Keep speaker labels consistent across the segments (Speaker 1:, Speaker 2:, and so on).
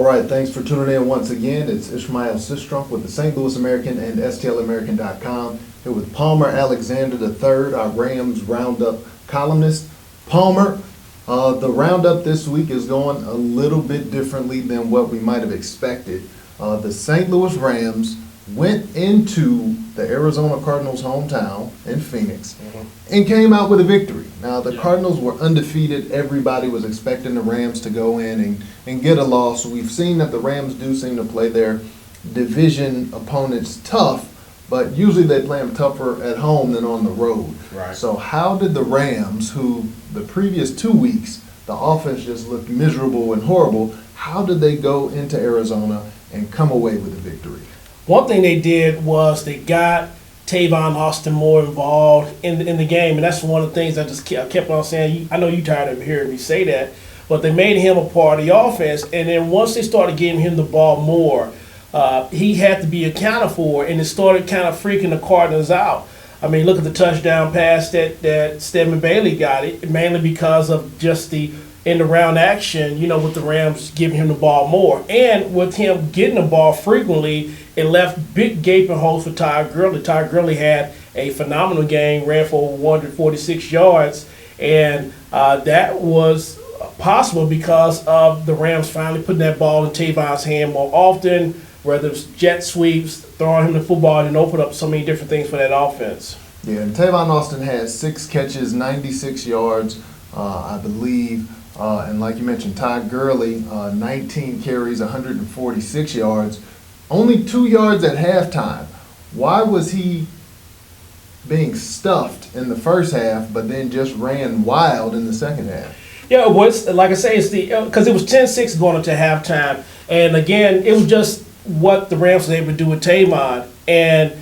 Speaker 1: right, thanks for tuning in once again. It's Ishmael Sistrunk with the St. Louis American and STLamerican.com. Here with Palmer Alexander III, our Rams Roundup columnist. Palmer, the Roundup this week is going a little bit differently than what we might have expected. The St. Louis Rams went into the Arizona Cardinals' hometown in Phoenix and came out with a victory. Now, the Cardinals were undefeated. Everybody was expecting the Rams to go in and get a loss. We've seen that the Rams do seem to play their division opponents tough, but usually they play them tougher at home than on the road.
Speaker 2: Right.
Speaker 1: So how did the Rams, who the previous 2 weeks, the offense just looked miserable and horrible, how did they go into Arizona and come away with a victory?
Speaker 2: One thing they did was they got Tavon Austin more involved in the game, and that's one of the things I kept on saying. I know you're tired of hearing me say that, but they made him a part of the offense, and then once they started giving him the ball more, he had to be accounted for, and it started kind of freaking the Cardinals out. I mean, look at the touchdown pass that Stedman Bailey got, it mainly because of just the end-around action, with the Rams giving him the ball more. And with him getting the ball frequently, it left big gaping holes for Todd Gurley. Todd Gurley had a phenomenal game, ran for over 146 yards, and that was possible because of the Rams finally putting that ball in Tavon's hand more often, whether it's jet sweeps, throwing him the football, and open up so many different things for that offense.
Speaker 1: Yeah, and Tavon Austin has 6 catches, 96 yards, I believe. And like you mentioned, Todd Gurley, 19 carries, 146 yards, only 2 yards at halftime. Why was he being stuffed in the first half, but then just ran wild in the second half?
Speaker 2: Yeah, it was, like I say, it's because it was 10-6 going into halftime. And again, it was just what the Rams were able to do with Tavon. And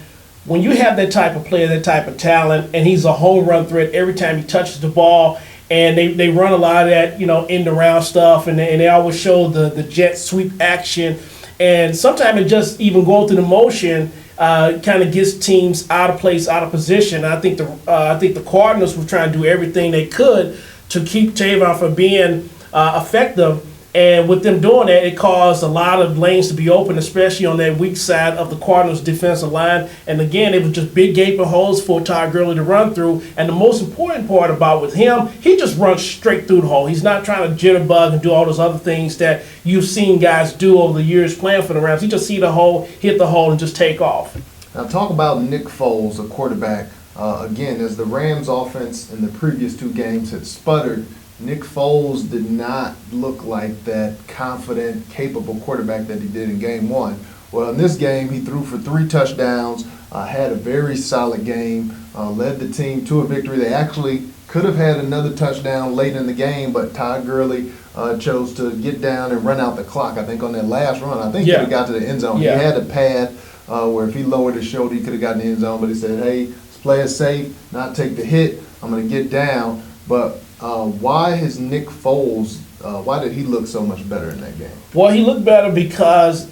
Speaker 2: when you have that type of player, that type of talent, and he's a home run threat every time he touches the ball, and they run a lot of that, end around stuff, and they always show the jet sweep action. And sometimes it just even going through the motion kind of gets teams out of place, out of position. I think the Cardinals were trying to do everything they could to keep Tavon from being effective. And with them doing that, it caused a lot of lanes to be open, especially on that weak side of the Cardinals' defensive line. And again, it was just big gaping holes for Todd Gurley to run through. And the most important part about with him, he just runs straight through the hole. He's not trying to jitterbug and do all those other things that you've seen guys do over the years playing for the Rams. He just see the hole, hit the hole, and just take off.
Speaker 1: Now talk about Nick Foles, a quarterback. Again, as the Rams' offense in the previous 2 games had sputtered, Nick Foles did not look like that confident, capable quarterback that he did in Game 1. Well, in this game, he threw for 3 touchdowns, had a very solid game, led the team to a victory. They actually could have had another touchdown late in the game, but Todd Gurley chose to get down and run out the clock. I think on that last run, I think he could have got to the end zone.
Speaker 2: Yeah.
Speaker 1: He had a path where if he lowered his shoulder, he could have gotten the end zone, but he said, hey, let's play it safe, not take the hit. I'm going to get down. But why has Nick Foles, why did he look so much better in that game?
Speaker 2: Well, he looked better because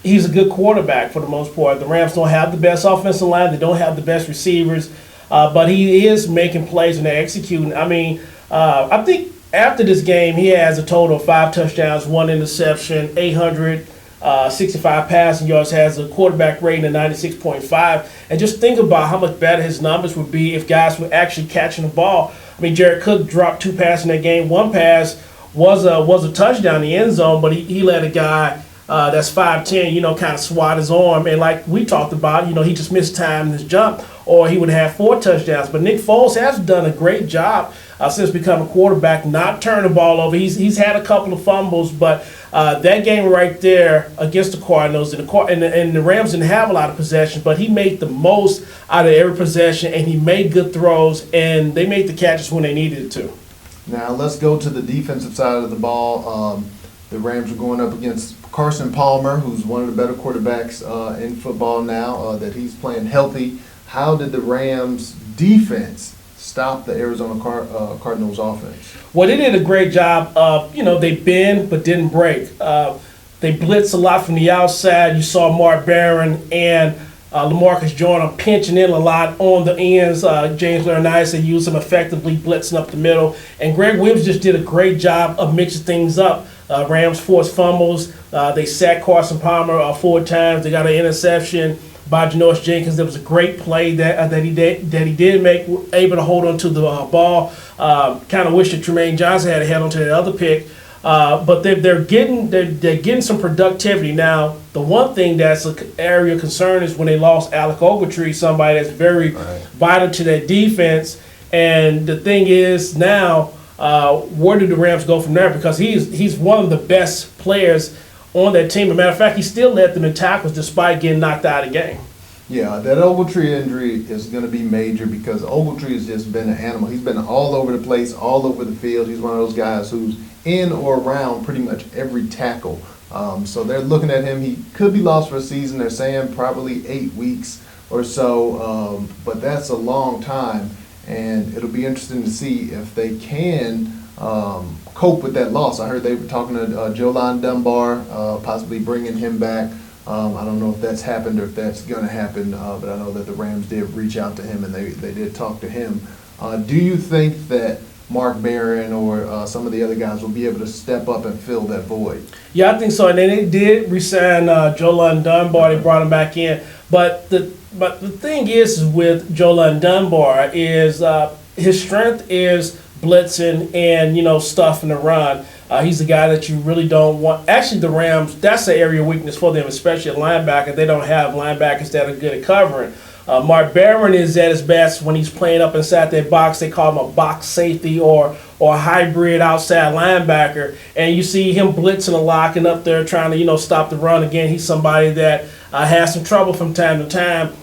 Speaker 2: he's a good quarterback for the most part. The Rams don't have the best offensive line. They don't have the best receivers. But he is making plays and they're executing. I mean, I think after this game, he has a total of 5 touchdowns, 1 interception, 865 passing yards, has a quarterback rating of 96.5. And just think about how much better his numbers would be if guys were actually catching the ball. I mean, Jared Cook dropped 2 passes in that game. 1 pass was a touchdown in the end zone, but he let a guy that's 5'10", kind of swat his arm. And like we talked about, he just missed time in his jump, or he would have 4 touchdowns. But Nick Foles has done a great job since becoming a quarterback, not turning the ball over. He's had a couple of fumbles, but that game right there against the Cardinals, and the Rams didn't have a lot of possession, but he made the most out of every possession, and he made good throws, and they made the catches when they needed to.
Speaker 1: Now let's go to the defensive side of the ball. The Rams are going up against Carson Palmer, who's one of the better quarterbacks in football now, that he's playing healthy. How did the Rams' defense stop the Arizona Cardinals offense?
Speaker 2: Well, they did a great job of, they bend but didn't break. They blitzed a lot from the outside. You saw Mark Barron and LaMarcus Joyner pinching in a lot on the ends. James Laurinaitis, they used him effectively, blitzing up the middle. And Greg Williams just did a great job of mixing things up. Rams forced fumbles. They sacked Carson Palmer 4 times. They got an interception by Janoris Jenkins. There was a great play that he did make, able to hold on to the ball. Kind of wish that Tremaine Johnson had held on to that other pick. But they're getting some productivity now. The one thing that's an area of concern is when they lost Alec Ogletree, somebody that's very vital to that defense. And the thing is now, where do the Rams go from there? Because he's one of the best players on that team. As a matter of fact, he still led them in tackles despite getting knocked out of the game.
Speaker 1: Yeah, that Ogletree injury is going to be major because Ogletree has just been an animal. He's been all over the place, all over the field. He's one of those guys who's in or around pretty much every tackle. So they're looking at him. He could be lost for a season. They're saying probably 8 weeks or so, but that's a long time. And it'll be interesting to see if they can cope with that loss. I heard they were talking to Jolon Dunbar, possibly bringing him back. I don't know if that's happened or if that's going to happen, but I know that the Rams did reach out to him and they did talk to him. Do you think that Mark Barron or some of the other guys will be able to step up and fill that void?
Speaker 2: Yeah, I think so. And then they did re-sign Jolon Dunbar. They brought him back in. But the thing is with Jolon Dunbar is his strength is blitzing and, stuffing the run. He's the guy that you really don't want. Actually, the Rams, that's an area of weakness for them, especially at linebacker. They don't have linebackers that are good at covering. Mark Barron is at his best when he's playing up inside that box. They call him a box safety or a hybrid outside linebacker. And you see him blitzing a lot and up there trying to, stop the run. Again, he's somebody that has some trouble from time to time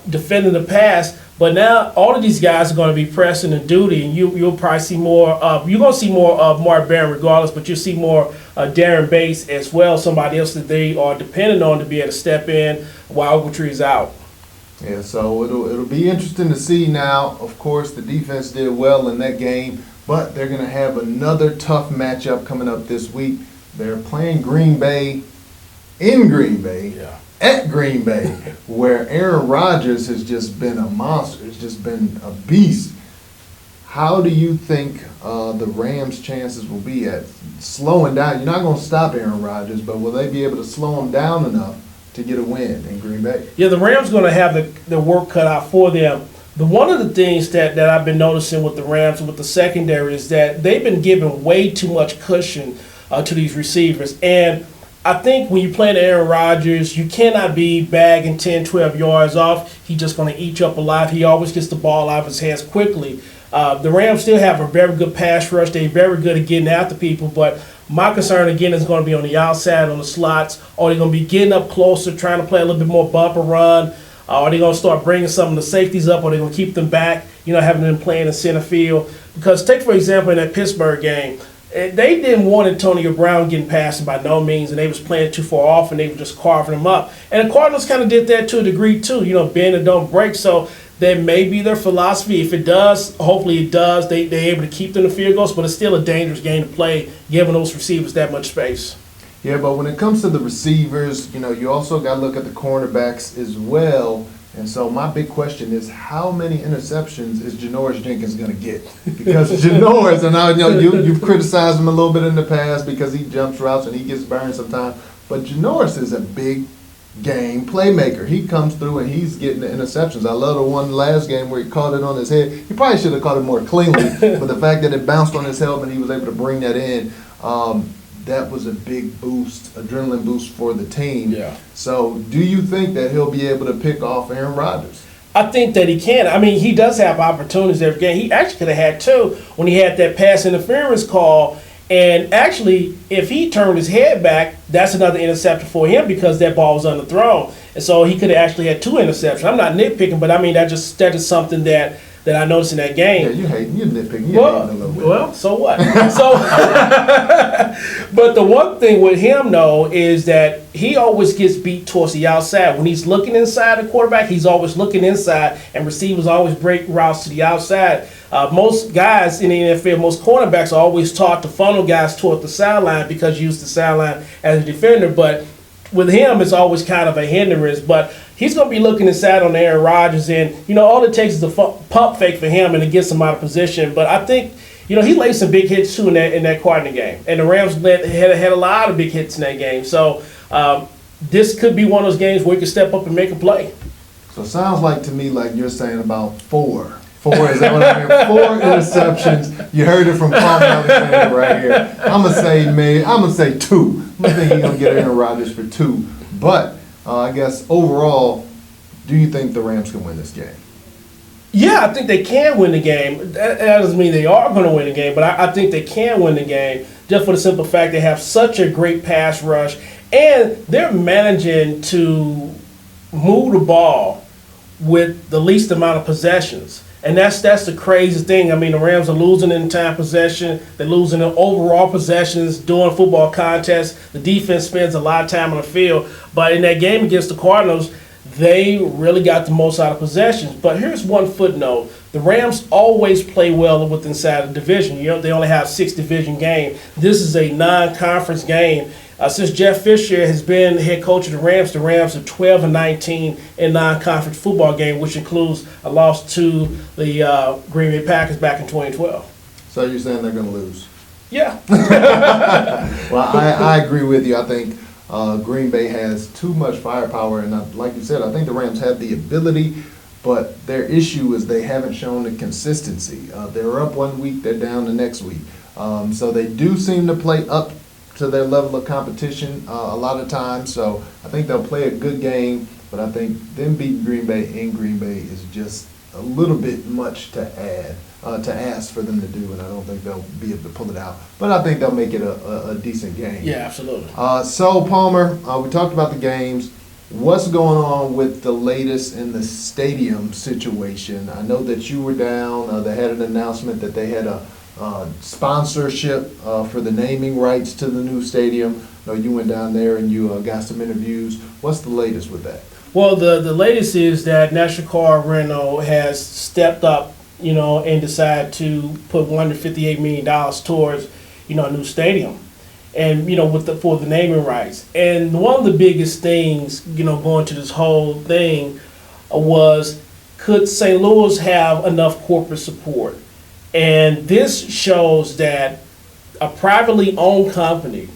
Speaker 2: defending the pass. But now all of these guys are going to be pressing and duty, and you'll probably see more. You're going to see more of Mark Barron regardless, but you'll see more Darren Bates as well, somebody else that they are dependent on to be able to step in while Ogletree is out.
Speaker 1: Yeah, so it'll be interesting to see now. Of course, the defense did well in that game, but they're going to have another tough matchup coming up this week. They're playing Green Bay in Green Bay.
Speaker 2: Yeah.
Speaker 1: At Green Bay, where Aaron Rodgers has just been a monster. It's just been a beast. How do you think the Rams' chances will be at slowing down? You're not going to stop Aaron Rodgers, but will they be able to slow him down enough to get a win in Green Bay?
Speaker 2: Yeah, the Rams going to have the work cut out for them. One of the things that I've been noticing with the Rams and with the secondary is that they've been giving way too much cushion to these receivers. And I think when you're playing Aaron Rodgers, you cannot be bagging 10, 12 yards off. He's just going to eat you up alive. He always gets the ball out of his hands quickly. The Rams still have a very good pass rush. They're very good at getting after people. But my concern, again, is going to be on the outside, on the slots. Are they going to be getting up closer, trying to play a little bit more bumper run? Are they going to start bringing some of the safeties up? Or are they going to keep them back, having them playing in center field? Because take, for example, in that Pittsburgh game, they didn't want Antonio Brown getting past him by no means, and they was playing too far off, and they were just carving him up. And the Cardinals kind of did that to a degree too, bend and don't break. So that may be their philosophy. If it does, hopefully it does. They're able to keep them the field goals, but it's still a dangerous game to play, giving those receivers that much space.
Speaker 1: Yeah, but when it comes to the receivers, you also got to look at the cornerbacks as well. And so my big question is, how many interceptions is Janoris Jenkins going to get? Because Janoris, and I know you've criticized him a little bit in the past because he jumps routes and he gets burned sometimes. But Janoris is a big game playmaker. He comes through and he's getting the interceptions. I love the one last game where he caught it on his head. He probably should have caught it more cleanly, but the fact that it bounced on his helmet, he was able to bring that in. That was a big boost, adrenaline boost for the team.
Speaker 2: Yeah.
Speaker 1: So do you think that he'll be able to pick off Aaron Rodgers?
Speaker 2: I think that he can. I mean, he does have opportunities every game. He actually could have had 2 when he had that pass interference call. And actually, if he turned his head back, that's another interception for him because that ball was underthrown. And so he could have actually had 2 interceptions. I'm not nitpicking, but I mean, that is something that I noticed in that game.
Speaker 1: Yeah, you're nitpicking. You're hating a little bit.
Speaker 2: Well, so what? But the one thing with him, though, is that he always gets beat towards the outside. When he's looking inside the quarterback, he's always looking inside, and receivers always break routes to the outside. Most guys in the NFL, most cornerbacks are always taught to funnel guys toward the sideline because you use the sideline as a defender. But with him, it's always kind of a hindrance, but he's going to be looking inside on Aaron Rodgers, and, all it takes is a pump fake for him, and it gets him out of position. But I think, he laid some big hits, too, in that Cardinal game. And the Rams had a lot of big hits in that game. So this could be one of those games where he can step up and make a play.
Speaker 1: So it sounds like to me like you're saying about four. Four, is that what I mean? 4 interceptions. You heard it from Palmer Alexander right here. I'm gonna say 2. I think he's gonna get Aaron Rodgers for 2. But I guess overall, do you think the Rams can win this game?
Speaker 2: Yeah, I think they can win the game. That doesn't mean they are going to win the game, but I think they can win the game just for the simple fact they have such a great pass rush, and they're managing to move the ball with the least amount of possessions. And that's the crazy thing. I mean, the Rams are losing in time possession. They're losing in overall possessions during football contests. The defense spends a lot of time on the field. But in that game against the Cardinals, they really got the most out of possessions. But here's one footnote. The Rams always play well with inside the division. They only have 6 division games. This is a non-conference game. Since Jeff Fisher has been head coach of the Rams are 12-19 in non-conference football game, which includes a loss to the Green Bay Packers back in 2012.
Speaker 1: So you're saying they're going to lose?
Speaker 2: Yeah.
Speaker 1: Well, I agree with you. I think Green Bay has too much firepower, and like you said, I think the Rams have the ability, but their issue is they haven't shown the consistency. They're up one week, they're down the next week. So they do seem to play up to their level of competition a lot of times. So I think they'll play a good game, but I think them beating Green Bay in Green Bay is just a little bit much to ask for them to do, and I don't think they'll be able to pull it out. But I think they'll make it a decent game.
Speaker 2: Yeah, absolutely.
Speaker 1: So, Palmer, we talked about the games. What's going on with the latest in the stadium situation? I know that you were down. They had an announcement that they had a sponsorship for the naming rights to the new stadium. I know you went down there and you got some interviews. What's the latest with that?
Speaker 2: Well, the latest is that National Car Rental has stepped up, and decided to put $158 million towards, a new stadium, and for the naming rights. And one of the biggest things, going to this whole thing was, could St. Louis have enough corporate support? And this shows that a privately owned company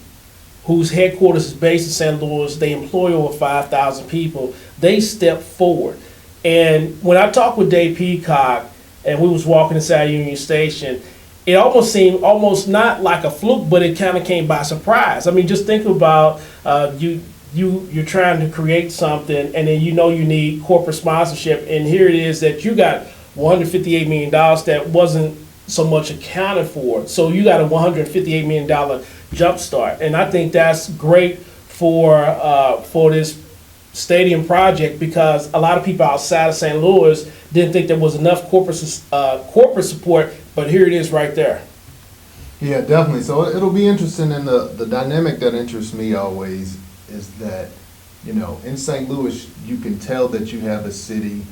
Speaker 2: whose headquarters is based in St. Louis, they employ over 5,000 people, they step forward. And when I talked with Dave Peacock and we was walking inside Union Station, it almost seemed not like a fluke, but it kind of came by surprise. I mean, just think about you're trying to create something, and then you need corporate sponsorship, and here it is that you got $158 million that wasn't so much accounted for. So you got a $158 million jump start. And I think that's great for this stadium project, because a lot of people outside of St. Louis didn't think there was enough corporate support, but here it is right there.
Speaker 1: Yeah, definitely. So it'll be interesting, and the dynamic that interests me always is that, in St. Louis, you can tell that you have a city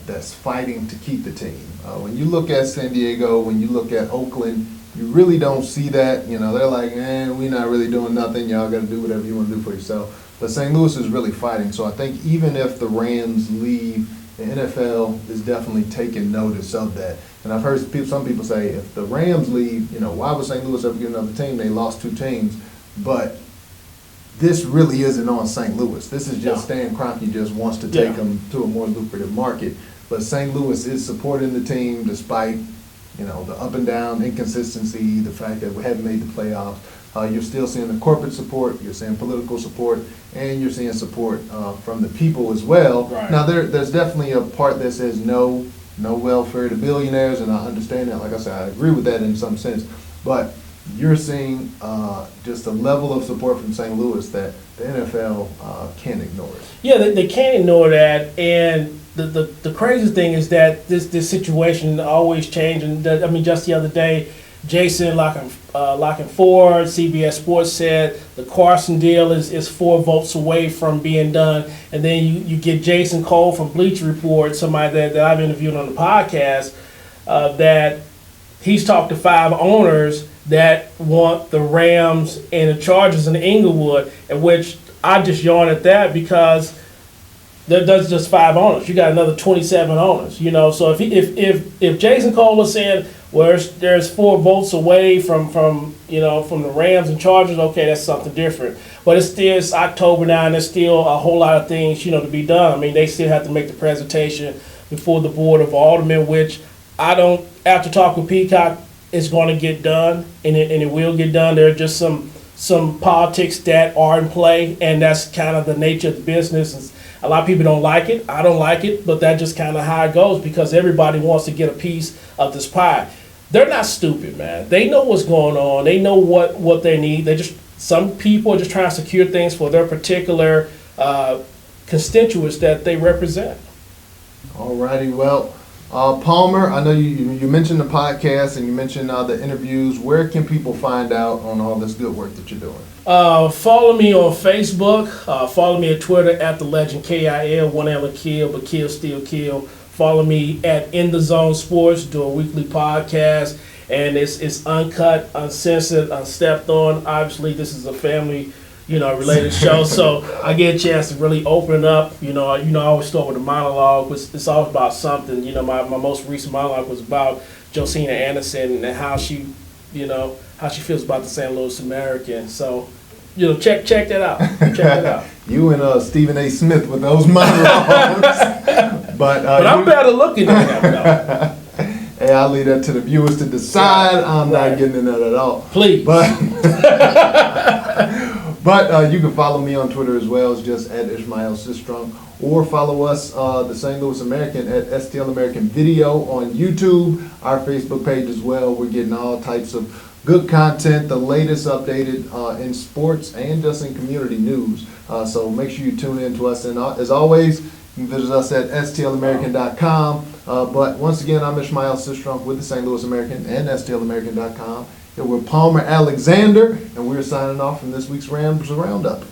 Speaker 1: that's fighting to keep the team. When you look at San Diego, when you look at Oakland, you really don't see that. They're like, we're not really doing nothing. Y'all got to do whatever you want to do for yourself. But St. Louis is really fighting. So I think even if the Rams leave, the NFL is definitely taking notice of that. And I've heard some people say, if the Rams leave, why would St. Louis ever get another team? They lost 2 teams. But this really isn't on St. Louis. This is just Stan Kroenke just wants to take them to a more lucrative market. But St. Louis is supporting the team despite, the up and down inconsistency, the fact that we haven't made the playoffs. You're still seeing the corporate support, you're seeing political support, and you're seeing support from the people as well.
Speaker 2: Right.
Speaker 1: Now, there's definitely a part that says no welfare to billionaires, and I understand that. Like I said, I agree with that in some sense. But you're seeing just a level of support from St. Louis that the NFL can't ignore it. Yeah,
Speaker 2: they can't ignore that, and the crazy thing is that this situation always changes. I mean, just the other day, Jason Locken Ford, CBS Sports said the Carson deal is 4 votes away from being done, and then you get Jason Cole from Bleacher Report, somebody that I've interviewed on the podcast, that he's talked to 5 owners that want the Rams and the Chargers in Inglewood, in which I just yawn at that because there's just 5 owners. You got another 27 owners, you know. So if Jason Cole was saying, well, there's 4 votes away from the Rams and Chargers, okay, that's something different. But it's October now, and there's still a whole lot of things, to be done. I mean, they still have to make the presentation before the Board of Aldermen, which I don't, after talking with Peacock, it's going to get done, and it will get done. There are just some politics that are in play, and that's kind of the nature of the business. A lot of people don't like it. I don't like it, but that's just kind of how it goes because everybody wants to get a piece of this pie. They're not stupid, man. They know what's going on. They know what they need. Some people are just trying to secure things for their particular constituents that they represent.
Speaker 1: All righty. Well, Palmer, I know you mentioned the podcast and you mentioned the interviews. Where can people find out on all this good work that you're doing?
Speaker 2: Follow me on Facebook. Follow me at Twitter at the legend KIL, 1 L kill, but kill still kill. Follow me at In the Zone Sports. Do a weekly podcast, and it's uncut, uncensored, unstepped on. Obviously, this is a family, related show, so I get a chance to really open up. I always start with a monologue, which it's always about something. My most recent monologue was about Josina Anderson and how she feels about the St. Louis American. So, check that out. Check it out.
Speaker 1: You and Stephen A. Smith with those monologues. but
Speaker 2: I'm better looking than him, though.
Speaker 1: Hey, I'll leave that to the viewers to decide. I'm not getting into that at all.
Speaker 2: Please.
Speaker 1: But you can follow me on Twitter as well. It's just at Ishmael Sistrunk. Or follow us, the St. Louis American, at STL American Video on YouTube, our Facebook page as well. We're getting all types of good content, the latest updated in sports and just in community news. So make sure you tune in to us. And as always, you can visit us at stlamerican.com. But once again, I'm Ishmael Sistrunk with the St. Louis American and stlamerican.com. Here with Palmer Alexander, and we're signing off from this week's Rams Roundup.